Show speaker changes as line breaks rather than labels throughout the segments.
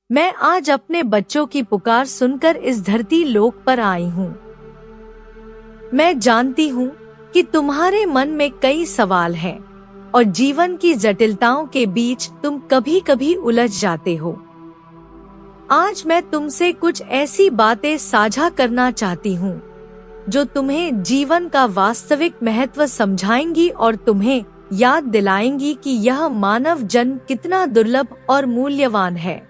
मैं आज अपने बच्चों की पुकार सुनकर इस धरती लोक पर आई हूँ। मैं जानती हूँ कि तुम्हारे मन में कई सवाल हैं और जीवन की जटिलताओं के बीच तुम कभी कभी उलझ जाते हो। आज मैं तुमसे कुछ ऐसी बातें साझा करना चाहती हूँ जो तुम्हें जीवन का वास्तविक महत्व समझाएंगी और तुम्हें याद दिलाएंगी कि यह मानव जन्म कितना दुर्लभ और मूल्यवान है।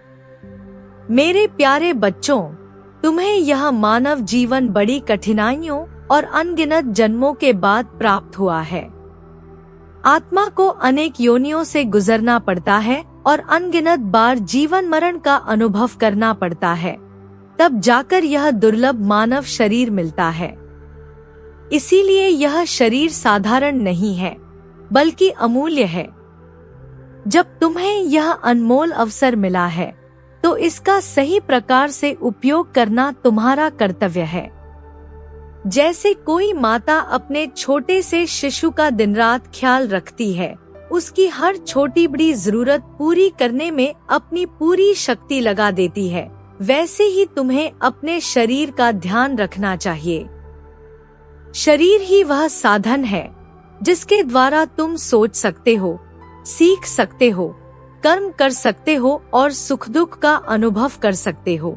मेरे प्यारे बच्चों, तुम्हें यह मानव जीवन बड़ी कठिनाइयों और अनगिनत जन्मों के बाद प्राप्त हुआ है। आत्मा को अनेक योनियों से गुजरना पड़ता है और अनगिनत बार जीवन मरण का अनुभव करना पड़ता है, तब जाकर यह दुर्लभ मानव शरीर मिलता है। इसीलिए यह शरीर साधारण नहीं है, बल्कि अमूल्य है। जब तुम्हें यह अनमोल अवसर मिला है, तो इसका सही प्रकार से उपयोग करना तुम्हारा कर्तव्य है। जैसे कोई माता अपने छोटे से शिशु का दिन रात ख्याल रखती है, उसकी हर छोटी बड़ी जरूरत पूरी करने में अपनी पूरी शक्ति लगा देती है, वैसे ही तुम्हें अपने शरीर का ध्यान रखना चाहिए। शरीर ही वह साधन है जिसके द्वारा तुम सोच सकते हो, सीख सकते हो, कर्म कर सकते हो और सुख दुख का अनुभव कर सकते हो।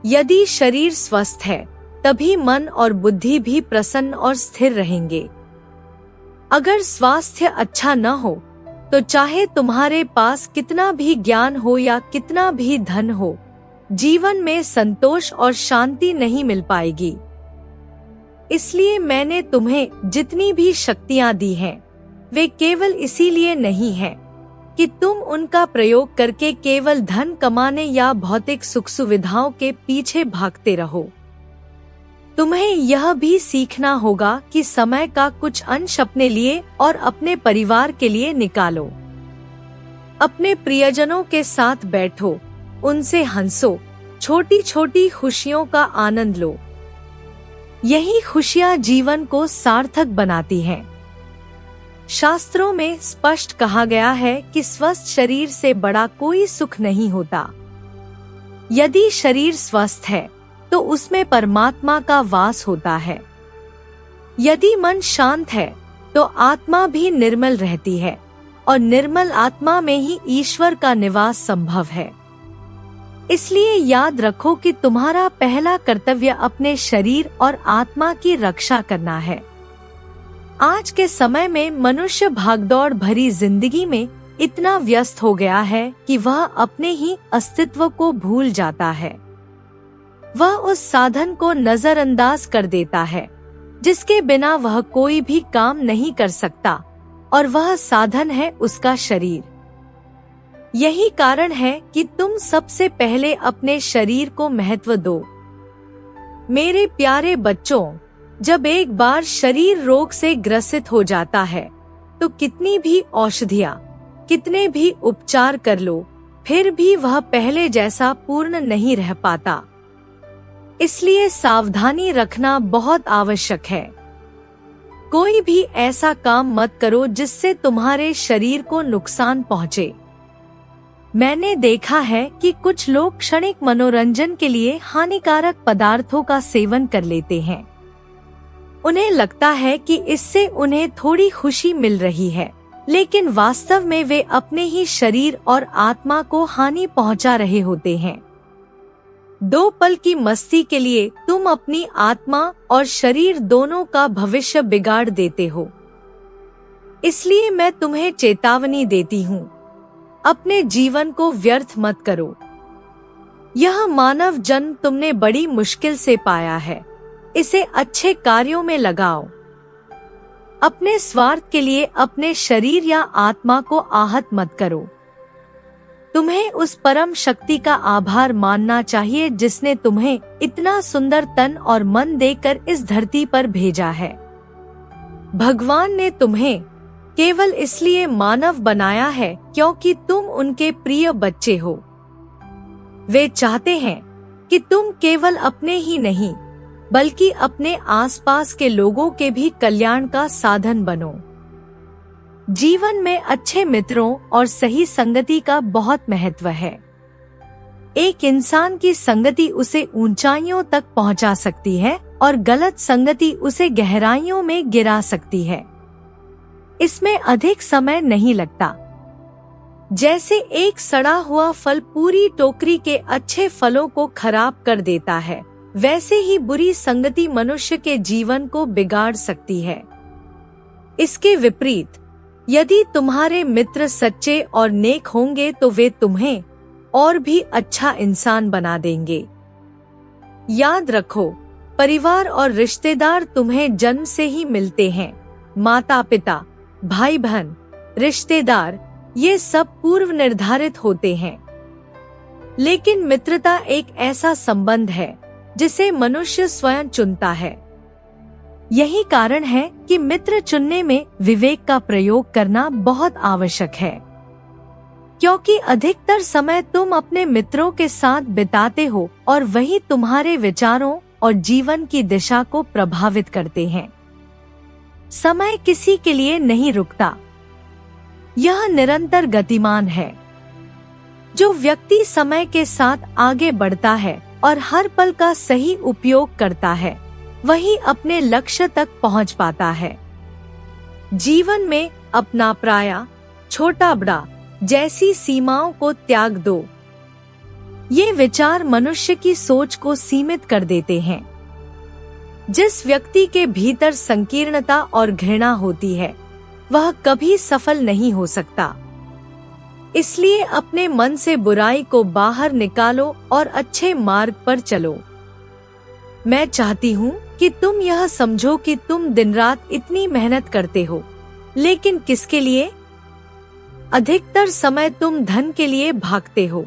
यदि शरीर स्वस्थ है, तभी मन और बुद्धि भी प्रसन्न और स्थिर रहेंगे। अगर स्वास्थ्य अच्छा न हो, तो चाहे तुम्हारे पास कितना भी ज्ञान हो या कितना भी धन हो, जीवन में संतोष और शांति नहीं मिल पाएगी। इसलिए मैंने तुम्हें जितनी भी शक्तियां दी हैं, वे केवल इसीलिए नहीं हैं कि तुम उनका प्रयोग करके केवल धन कमाने या भौतिक सुख सुविधाओं के पीछे भागते रहो। तुम्हें यह भी सीखना होगा कि समय का कुछ अंश अपने लिए और अपने परिवार के लिए निकालो। अपने प्रियजनों के साथ बैठो, उनसे हंसो, छोटी छोटी खुशियों का आनंद लो। यही खुशियां जीवन को सार्थक बनाती हैं। शास्त्रों में स्पष्ट कहा गया है कि स्वस्थ शरीर से बड़ा कोई सुख नहीं होता। यदि शरीर स्वस्थ है, तो उसमें परमात्मा का वास होता है। यदि मन शांत है, तो आत्मा भी निर्मल रहती है और निर्मल आत्मा में ही ईश्वर का निवास संभव है। इसलिए याद रखो कि तुम्हारा पहला कर्तव्य अपने शरीर और आत्मा की रक्षा करना है। आज के समय में मनुष्य भागदौड़ भरी जिंदगी में इतना व्यस्त हो गया है कि वह अपने ही अस्तित्व को भूल जाता है। वह उस साधन को नजरअंदाज कर देता है जिसके बिना वह कोई भी काम नहीं कर सकता, और वह साधन है उसका शरीर। यही कारण है कि तुम सबसे पहले अपने शरीर को महत्व दो। मेरे प्यारे बच्चों, जब एक बार शरीर रोग से ग्रसित हो जाता है, तो कितनी भी औषधियाँ, कितने भी उपचार कर लो, फिर भी वह पहले जैसा पूर्ण नहीं रह पाता। इसलिए सावधानी रखना बहुत आवश्यक है। कोई भी ऐसा काम मत करो जिससे तुम्हारे शरीर को नुकसान पहुँचे। मैंने देखा है कि कुछ लोग क्षणिक मनोरंजन के लिए हानिकारक पदार्थों का सेवन कर लेते हैं। उन्हें लगता है कि इससे उन्हें थोड़ी खुशी मिल रही है, लेकिन वास्तव में वे अपने ही शरीर और आत्मा को हानि पहुंचा रहे होते हैं। 2 पल की मस्ती के लिए तुम अपनी आत्मा और शरीर दोनों का भविष्य बिगाड़ देते हो। इसलिए मैं तुम्हें चेतावनी देती हूँ, अपने जीवन को व्यर्थ मत करो। यह मानव जन्म तुमने बड़ी मुश्किल से पाया है, इसे अच्छे कार्यों में लगाओ। अपने स्वार्थ के लिए अपने शरीर या आत्मा को आहत मत करो। तुम्हें उस परम शक्ति का आभार मानना चाहिए जिसने तुम्हें इतना सुंदर तन और मन देकर इस धरती पर भेजा है। भगवान ने तुम्हें केवल इसलिए मानव बनाया है क्योंकि तुम उनके प्रिय बच्चे हो। वे चाहते हैं कि तुम केवल अपने ही नहीं, बल्कि अपने आसपास के लोगों के भी कल्याण का साधन बनो। जीवन में अच्छे मित्रों और सही संगति का बहुत महत्व है। एक इंसान की संगति उसे ऊंचाइयों तक पहुंचा सकती है और गलत संगति उसे गहराइयों में गिरा सकती है। इसमें अधिक समय नहीं लगता। जैसे एक सड़ा हुआ फल पूरी टोकरी के अच्छे फलों को खराब कर देता है, वैसे ही बुरी संगति मनुष्य के जीवन को बिगाड़ सकती है। इसके विपरीत, यदि तुम्हारे मित्र सच्चे और नेक होंगे तो वे तुम्हें और भी अच्छा इंसान बना देंगे। याद रखो, परिवार और रिश्तेदार तुम्हें जन्म से ही मिलते हैं। माता पिता, भाई बहन, रिश्तेदार, ये सब पूर्व निर्धारित होते हैं। लेकिन मित्रता एक ऐसा संबंध है जिसे मनुष्य स्वयं चुनता है। यही कारण है कि मित्र चुनने में विवेक का प्रयोग करना बहुत आवश्यक है, क्योंकि अधिकतर समय तुम अपने मित्रों के साथ बिताते हो और वही तुम्हारे विचारों और जीवन की दिशा को प्रभावित करते हैं। समय किसी के लिए नहीं रुकता, यह निरंतर गतिमान है। जो व्यक्ति समय के साथ आगे बढ़ता है और हर पल का सही उपयोग करता है, वही अपने लक्ष्य तक पहुंच पाता है। जीवन में अपना पराया, छोटा बड़ा जैसी सीमाओं को त्याग दो। ये विचार मनुष्य की सोच को सीमित कर देते हैं। जिस व्यक्ति के भीतर संकीर्णता और घृणा होती है, वह कभी सफल नहीं हो सकता। इसलिए अपने मन से बुराई को बाहर निकालो और अच्छे मार्ग पर चलो। मैं चाहती हूँ कि तुम यह समझो कि तुम दिन रात इतनी मेहनत करते हो, लेकिन किसके लिए? अधिकतर समय तुम धन के लिए भागते हो।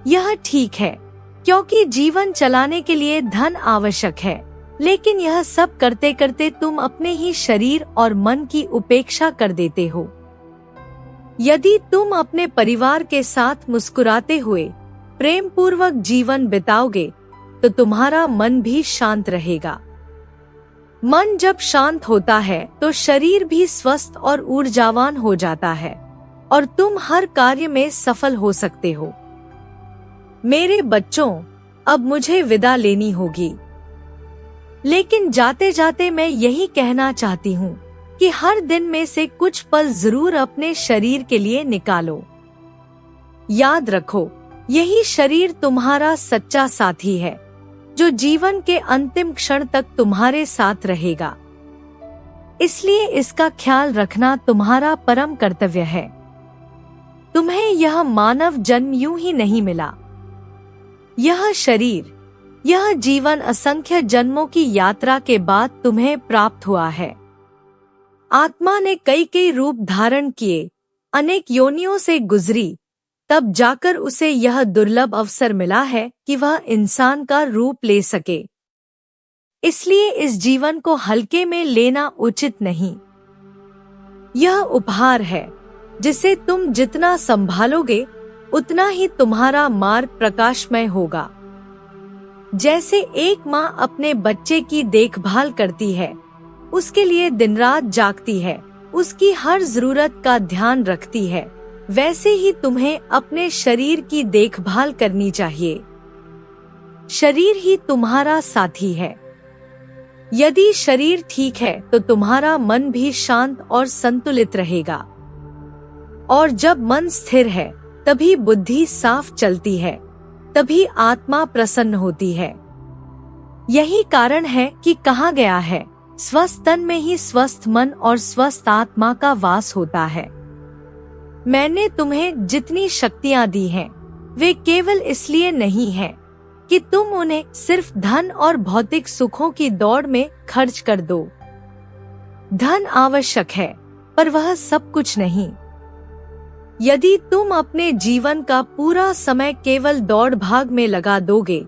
यह ठीक है, क्योंकि जीवन चलाने के लिए धन आवश्यक है, लेकिन यह सब करते करते तुम अपने ही शरीर और मन की उपेक्षा कर देते हो। यदि तुम अपने परिवार के साथ मुस्कुराते हुए प्रेम पूर्वक जीवन बिताओगे, तो तुम्हारा मन भी शांत रहेगा। मन जब शांत होता है तो शरीर भी स्वस्थ और ऊर्जावान हो जाता है और तुम हर कार्य में सफल हो सकते हो। मेरे बच्चों, अब मुझे विदा लेनी होगी, लेकिन जाते जाते मैं यही कहना चाहती हूँ कि हर दिन में से कुछ पल जरूर अपने शरीर के लिए निकालो। याद रखो, यही शरीर तुम्हारा सच्चा साथी है, जो जीवन के अंतिम क्षण तक तुम्हारे साथ रहेगा। इसलिए इसका ख्याल रखना तुम्हारा परम कर्तव्य है। तुम्हें यह मानव जन्म यूं ही नहीं मिला। यह शरीर, यह जीवन असंख्य जन्मों की यात्रा के बाद तुम्हें प्राप्त हुआ है। आत्मा ने कई कई रूप धारण किए, अनेक योनियों से गुजरी, तब जाकर उसे यह दुर्लभ अवसर मिला है कि वह इंसान का रूप ले सके। इसलिए इस जीवन को हल्के में लेना उचित नहीं। यह उपहार है जिसे तुम जितना संभालोगे, उतना ही तुम्हारा मार्ग प्रकाशमय होगा। जैसे एक माँ अपने बच्चे की देखभाल करती है, उसके लिए दिन रात जागती है, उसकी हर जरूरत का ध्यान रखती है, वैसे ही तुम्हें अपने शरीर की देखभाल करनी चाहिए। शरीर ही तुम्हारा साथी है। यदि शरीर ठीक है तो तुम्हारा मन भी शांत और संतुलित रहेगा। और जब मन स्थिर है, तभी बुद्धि साफ चलती है, तभी आत्मा प्रसन्न होती है। यही कारण है कि कहा गया है, स्वस्थ तन में ही स्वस्थ मन और स्वस्थ आत्मा का वास होता है। मैंने तुम्हें जितनी शक्तियां दी हैं, वे केवल इसलिए नहीं हैं कि तुम उन्हें सिर्फ धन और भौतिक सुखों की दौड़ में खर्च कर दो। धन आवश्यक है, पर वह सब कुछ नहीं। यदि तुम अपने जीवन का पूरा समय केवल दौड़ भाग में लगा दोगे,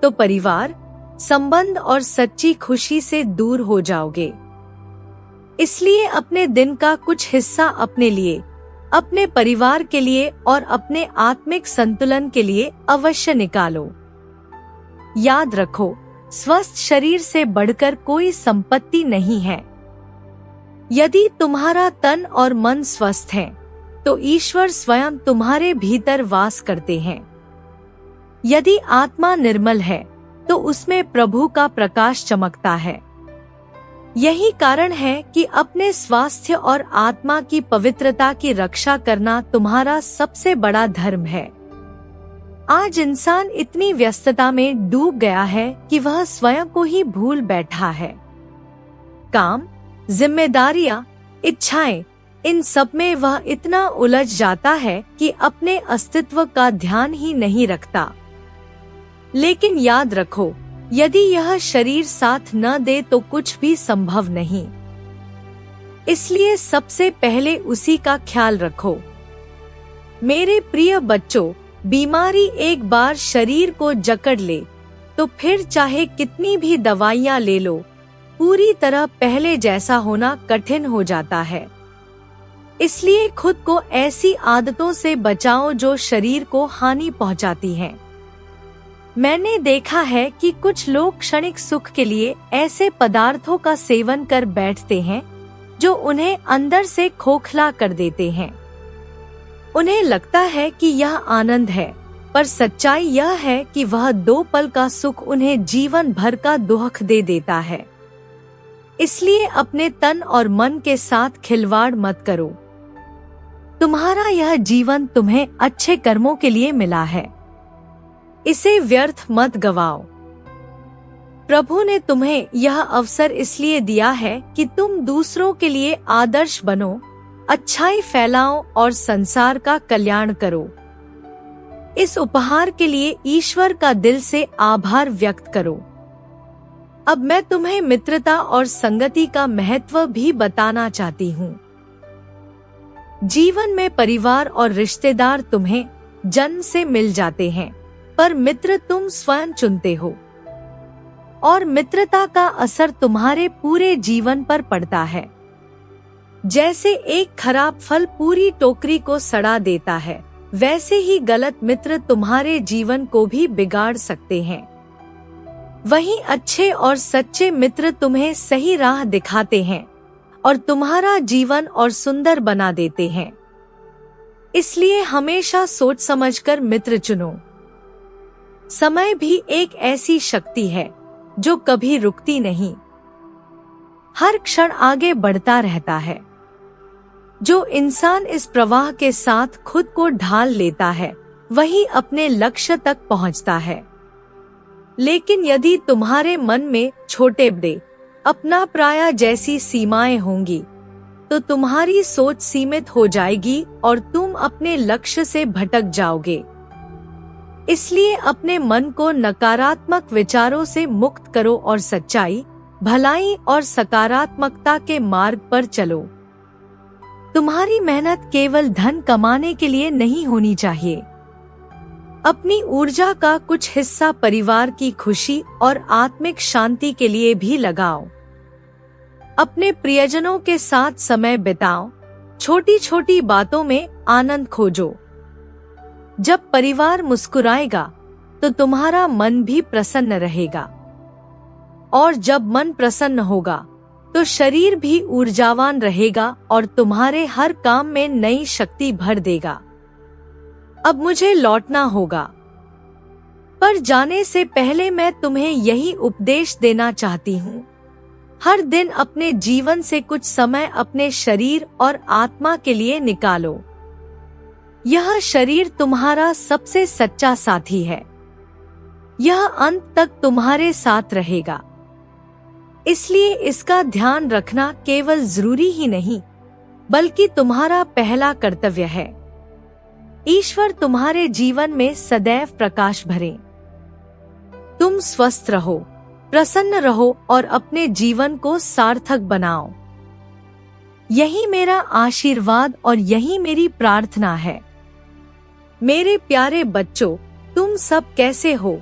तो परिवार, संबंध और सच्ची खुशी से दूर हो जाओगे। इसलिए अपने दिन का कुछ हिस्सा अपने लिए, अपने परिवार के लिए और अपने आत्मिक संतुलन के लिए अवश्य निकालो। याद रखो, स्वस्थ शरीर से बढ़कर कोई संपत्ति नहीं है। यदि तुम्हारा तन और मन स्वस्थ है, तो ईश्वर स्वयं तुम्हारे भीतर वास करते हैं। यदि आत्मा निर्मल है तो उसमें प्रभु का प्रकाश चमकता है। यही कारण है कि अपने स्वास्थ्य और आत्मा की पवित्रता की रक्षा करना तुम्हारा सबसे बड़ा धर्म है। आज इंसान इतनी व्यस्तता में डूब गया है कि वह स्वयं को ही भूल बैठा है। काम, जिम्मेदारियां, इच्छाएं, इन सब में वह इतना उलझ जाता है कि अपने अस्तित्व का ध्यान ही नहीं रखता। लेकिन याद रखो, यदि यह शरीर साथ न दे तो कुछ भी संभव नहीं। इसलिए सबसे पहले उसी का ख्याल रखो। मेरे प्रिय बच्चों, बीमारी एक बार शरीर को जकड़ ले तो फिर चाहे कितनी भी दवाइयां ले लो, पूरी तरह पहले जैसा होना कठिन हो जाता है। इसलिए खुद को ऐसी आदतों से बचाओ जो शरीर को हानि पहुंचाती हैं। मैंने देखा है कि कुछ लोग क्षणिक सुख के लिए ऐसे पदार्थों का सेवन कर बैठते हैं जो उन्हें अंदर से खोखला कर देते हैं। उन्हें लगता है कि यह आनंद है, पर सच्चाई यह है कि वह 2 पल का सुख उन्हें जीवन भर का दुख दे देता है। इसलिए अपने तन और मन के साथ खिलवाड़ मत करो। तुम्हारा यह जीवन तुम्हें अच्छे कर्मों के लिए मिला है, इसे व्यर्थ मत गवाओ। प्रभु ने तुम्हें यह अवसर इसलिए दिया है कि तुम दूसरों के लिए आदर्श बनो, अच्छाई फैलाओ और संसार का कल्याण करो। इस उपहार के लिए ईश्वर का दिल से आभार व्यक्त करो। अब मैं तुम्हें मित्रता और संगति का महत्व भी बताना चाहती हूँ। जीवन में परिवार और रिश्तेदार तुम्हें जन्म से मिल जाते हैं, पर मित्र तुम स्वयं चुनते हो, और मित्रता का असर तुम्हारे पूरे जीवन पर पड़ता है। जैसे एक खराब फल पूरी टोकरी को सड़ा देता है, वैसे ही गलत मित्र तुम्हारे जीवन को भी बिगाड़ सकते हैं। वहीं अच्छे और सच्चे मित्र तुम्हें सही राह दिखाते हैं और तुम्हारा जीवन और सुंदर बना देते हैं। इसलिए हमेशा सोच समझकर मित्र चुनो। समय भी एक ऐसी शक्ति है जो कभी रुकती नहीं, हर क्षण आगे बढ़ता रहता है। जो इंसान इस प्रवाह के साथ खुद को ढाल लेता है, वही अपने लक्ष्य तक पहुंचता है। लेकिन यदि तुम्हारे मन में छोटे बड़े, अपना पराया जैसी सीमाएं होंगी, तो तुम्हारी सोच सीमित हो जाएगी और तुम अपने लक्ष्य से भटक जाओगे। इसलिए अपने मन को नकारात्मक विचारों से मुक्त करो और सच्चाई, भलाई और सकारात्मकता के मार्ग पर चलो। तुम्हारी मेहनत केवल धन कमाने के लिए नहीं होनी चाहिए। अपनी ऊर्जा का कुछ हिस्सा परिवार की खुशी और आत्मिक शांति के लिए भी लगाओ। अपने प्रियजनों के साथ समय बिताओ, छोटी छोटी बातों में आनंद खोजो। जब परिवार मुस्कुराएगा तो तुम्हारा मन भी प्रसन्न रहेगा, और जब मन प्रसन्न होगा तो शरीर भी ऊर्जावान रहेगा और तुम्हारे हर काम में नई शक्ति भर देगा। अब मुझे लौटना होगा, पर जाने से पहले मैं तुम्हें यही उपदेश देना चाहती हूँ। हर दिन अपने जीवन से कुछ समय अपने शरीर और आत्मा के लिए निकालो। यह शरीर तुम्हारा सबसे सच्चा साथी है। यह अंत तक तुम्हारे साथ रहेगा। इसलिए इसका ध्यान रखना केवल जरूरी ही नहीं, बल्कि तुम्हारा पहला कर्तव्य है। ईश्वर तुम्हारे जीवन में सदैव प्रकाश भरे। तुम स्वस्थ रहो, प्रसन्न रहो और अपने जीवन को सार्थक बनाओ। यही मेरा आशीर्वाद और यही मेरी प्रार्थना है। मेरे प्यारे बच्चों, तुम सब कैसे हो?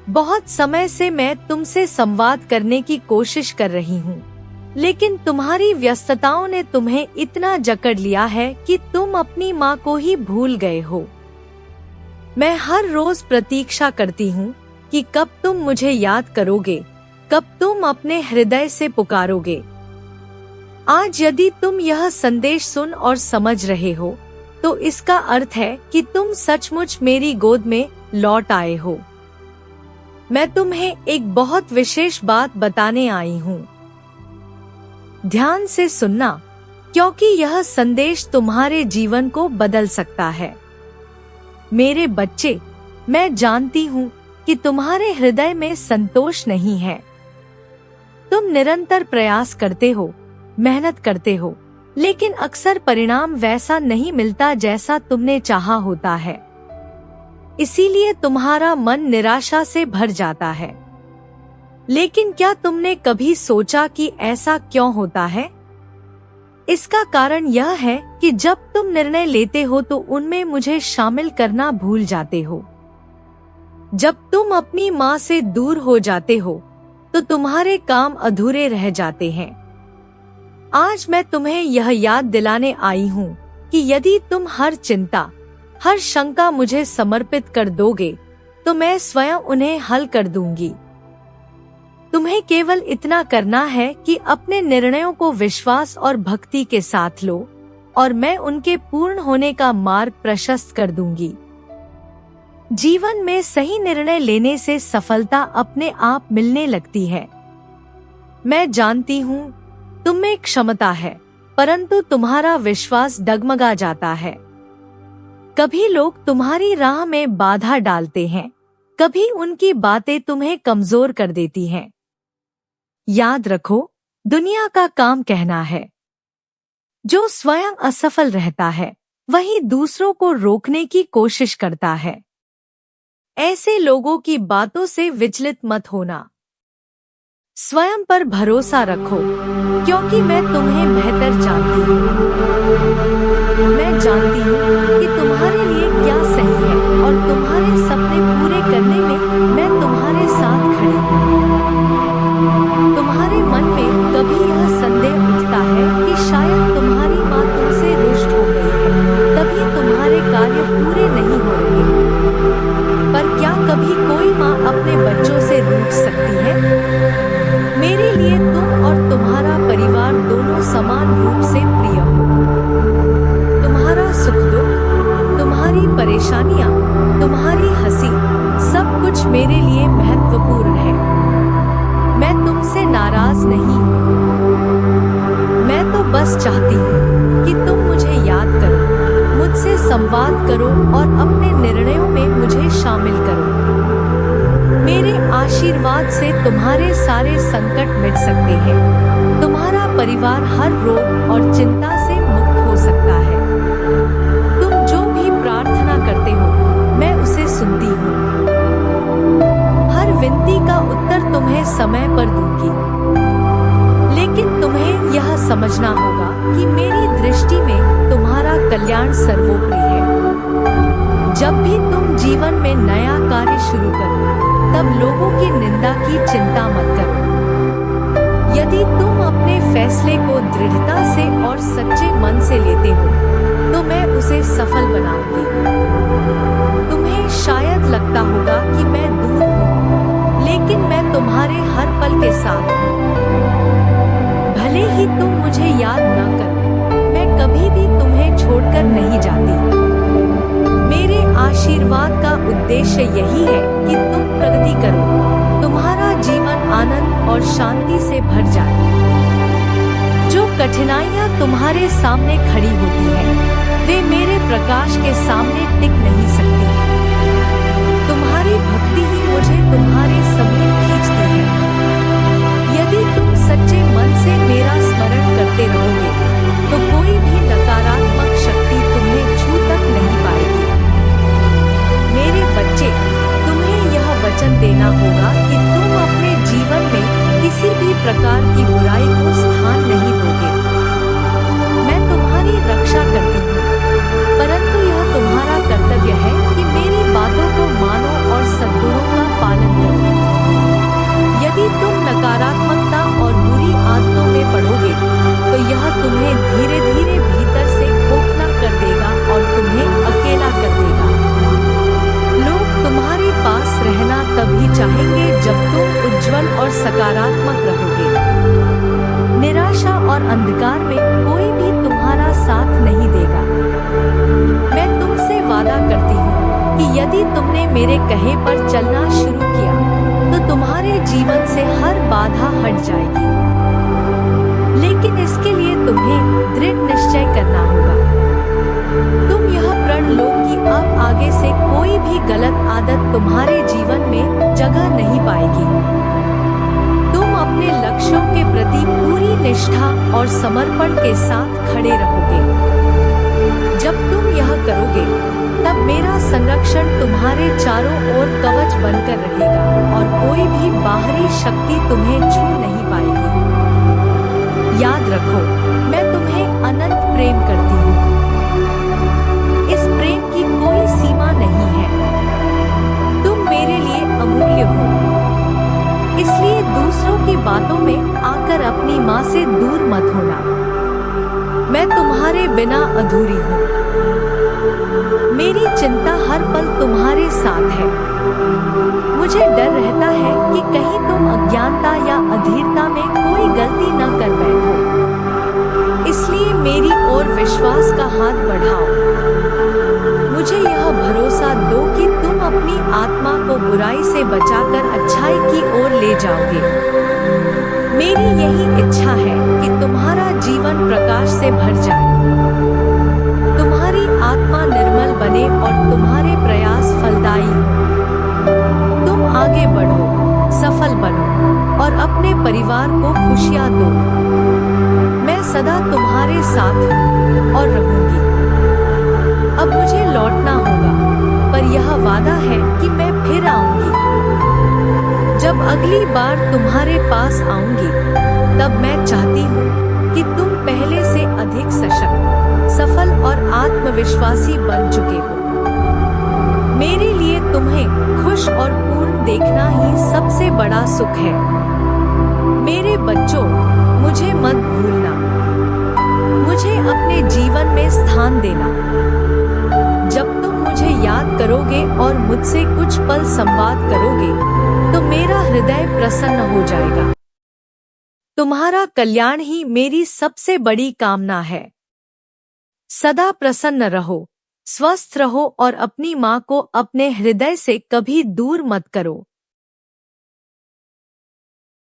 बहुत समय से मैं तुमसे संवाद करने की कोशिश कर रही हूँ, लेकिन तुम्हारी व्यस्तताओं ने तुम्हें इतना जकड़ लिया है कि तुम अपनी माँ को ही भूल गए हो। मैं हर रोज प्रतीक्षा करती हूँ कि कब तुम मुझे याद करोगे, कब तुम अपने हृदय से पुकारोगे। आज यदि तुम यह संदेश सुन और समझ रहे हो, तो इसका अर्थ है कि तुम सचमुच मेरी गोद में लौट आए हो। मैं तुम्हें एक बहुत विशेष बात बताने आई हूँ। ध्यान से सुनना, क्योंकि यह संदेश तुम्हारे जीवन को बदल सकता है। मेरे बच्चे, मैं जानती हूँ कि तुम्हारे हृदय में संतोष नहीं है। तुम निरंतर प्रयास करते हो, मेहनत करते हो, लेकिन अक्सर परिणाम वैसा नहीं मिलता जैसा तुमने चाहा होता है। इसीलिए तुम्हारा मन निराशा से भर जाता है। लेकिन क्या तुमने कभी सोचा कि ऐसा क्यों होता है? इसका कारण यह है कि जब तुम निर्णय लेते हो तो उनमें मुझे शामिल करना भूल जाते हो। जब तुम अपनी माँ से दूर हो जाते हो तो तुम्हारे काम अधूरे रह जाते हैं। आज मैं तुम्हें यह याद दिलाने आई हूँ कि यदि तुम हर चिंता, हर शंका मुझे समर्पित कर दोगे तो मैं स्वयं उन्हें हल कर दूंगी। तुम्हें केवल इतना करना है कि अपने निर्णयों को विश्वास और भक्ति के साथ लो, और मैं उनके पूर्ण होने का मार्ग प्रशस्त कर दूंगी। जीवन में सही निर्णय लेने से सफलता अपने आप मिलने लगती है। मैं जानती हूँ तुम में क्षमता है, परंतु तुम्हारा विश्वास डगमगा जाता है। कभी लोग तुम्हारी राह में बाधा डालते हैं, कभी उनकी बातें तुम्हें कमजोर कर देती हैं। याद रखो, दुनिया का काम कहना है। जो स्वयं असफल रहता है वही दूसरों को रोकने की कोशिश करता है। ऐसे लोगों की बातों से विचलित मत होना। स्वयं पर भरोसा रखो, क्योंकि मैं तुम्हें बेहतर जानती हूँ। मैं जानती हूँ कि तुम्हारे लिए क्या सही है और तुम्हारे सपने पूरे करने में मैं तुम्हारे साथ खड़ी हूँ। तुम्हारे मन में कभी यह संदेह उठता है कि शायद तुम्हारी माँ तुमसे रुष्ट हो गई है, तभी तुम्हारे कार्य पूरे नहीं हो रहे। पर क्या कभी कोई माँ अपने बच्चों से रूठ सकती है? मेरे लिए तुम और तुम्हारा परिवार दोनों समान रूप से प्रिय हो। तुम्हारा सुख दुख, तुम्हारी परेशानियाँ, तुम्हारी हंसी, सब कुछ मेरे लिए महत्वपूर्ण है। मैं तुमसे नाराज नहीं हूँ। मैं तो बस चाहती हूँ कि तुम मुझे याद करो, मुझसे संवाद करो और अपने निर्णयों में मुझे शामिल करो। मेरे आशीर्वाद से तुम्हारे सारे संकट मिट सकते हैं। तुम्हारा परिवार हर रोग और चिंता से मुक्त हो सकता है। तुम जो भी प्रार्थना करते हो, मैं उसे सुनती हूँ। हर विनती का उत्तर तुम्हें समय पर दूंगी। लेकिन तुम्हें यह समझना होगा कि मेरी दृष्टि में तुम्हारा कल्याण सर्वोपरि है। जब भी तुम जीवन में नया कार्य शुरू करो, तब लोगों की निंदा की चिंता मत करो। यदि तुम अपने फैसले को दृढ़ता से और सच्चे मन से लेते हो, तो मैं उसे सफल बनाऊंगी। तुम्हें शायद लगता होगा कि मैं दूर हूँ, लेकिन मैं तुम्हारे हर पल के साथ हूँ। भले ही तुम मुझे याद न करो, मैं कभी भी तुम्हें छोड़कर नहीं जाती। मेरे आशीर्वाद का उद्देश्य यही है कि तुम प्रगति करो, तुम्हारा जीवन आनंद और शांति से भर जाए। जो कठिनाइयाँ तुम्हारे सामने खड़ी होती हैं, वे मेरे प्रकाश के सामने टिक नहीं सकती। तुम्हारी भक्ति ही मुझे तुम्हारे समीप खींचती है। यदि तुम सच्चे मन से मेरा स्मरण करते रहोगे, तो कोई भी नकारात्मक शक्ति तुम्हें छू तक नहीं पाएगी। मेरे बच्चे, तुम्हें यह वचन देना होगा कि तुम अपने जीवन में किसी भी प्रकार की बुराई को स्थान नहीं दोगे। मैं तुम्हारी रक्षा करती हूँ, परंतु यह तुम्हारा कर्तव्य है कि मेरी बातों को मानो और सद्गुणों का पालन करो। यदि तुम नकारात्मकता और बुरी आदतों में पड़ोगे, तो यह तुम्हें धीरे धीरे भीतर से खोखला कर देगा और तुम्हें अकेला कर देगा। लोग तुम्हारे पास रहना तभी चाहेंगे जब तुम उज्जवल और सकारात्मक रहोगे। निराशा और अंधकार में कोई भी तुम्हारा साथ नहीं देगा। मैं तुमसे वादा करती हूँ कि यदि तुमने मेरे कहे पर चलना शुरू किया तो तुम्हारे जीवन से हर बाधा हट जाएगी। लेकिन इसके लिए तुम्हें दृढ़ निश्चय करना होगा। तुम यह प्रण लो कि अब आगे से कोई भी गलत आदत तुम्हारे जीवन में जगह नहीं पाएगी। तुम अपने लक्ष्यों के प्रति पूरी निष्ठा और समर्पण के साथ खड़े रहोगे। जब तुम यह करोगे तब मेरा संरक्षण तुम्हारे चारों ओर कवच बनकर रहेगा और कोई भी बाहरी शक्ति तुम्हें छू नहीं पाएगी। याद रखो, मैं तुम्हें अनंत प्रेम करती हूँ। इस प्रेम की कोई सीमा नहीं है। तुम मेरे लिए अमूल्य हो। इसलिए दूसरों की बातों में आकर अपनी माँ से दूर मत होना। मैं तुम्हारे बिना अधूरी हूँ। मेरी चिंता हर पल तुम्हारे साथ है। मुझे डर रहता है कि कहीं तुम अज्ञानता या अधीरता में कोई गलती न कर बैठो। इसलिए मेरी ओर विश्वास का हाथ बढ़ाओ। मुझे यह भरोसा दो कि तुम अपनी आत्मा को बुराई से बचाकर अच्छाई की ओर ले जाओगे। मेरी यही इच्छा है कि तुम्हारा जीवन प्रकाश से भर जाए, तुम्हारी आत्मा निर्मल बने और तुम्हारे प्रयास फलदायी हो। तुम आगे बढ़ो, सफल बनो और अपने परिवार को खुशियां दो। मैं सदा तुम्हारे साथ हूँ और रहूंगी। अब मुझे लौटना होगा, पर यह वादा है कि मैं फिर आऊंगी। जब अगली बार तुम्हारे पास आऊंगी तब मैं चाहती हूँ कि तुम पहले से अधिक सशक्त, सफल और आत्मविश्वासी बन चुके हो। मेरे लिए तुम्हें खुश और पूर्ण देखना ही सबसे बड़ा सुख है। मेरे बच्चों, मुझे मत भूलना। मुझे अपने जीवन में स्थान देना। जब तुम मुझे याद करोगे और मुझसे कुछ पल संवाद करोगे तो मेरा हृदय प्रसन्न हो जाएगा। तुम्हारा कल्याण ही मेरी सबसे बड़ी कामना है। सदा प्रसन्न रहो, स्वस्थ रहो और अपनी माँ को अपने हृदय से कभी दूर मत करो।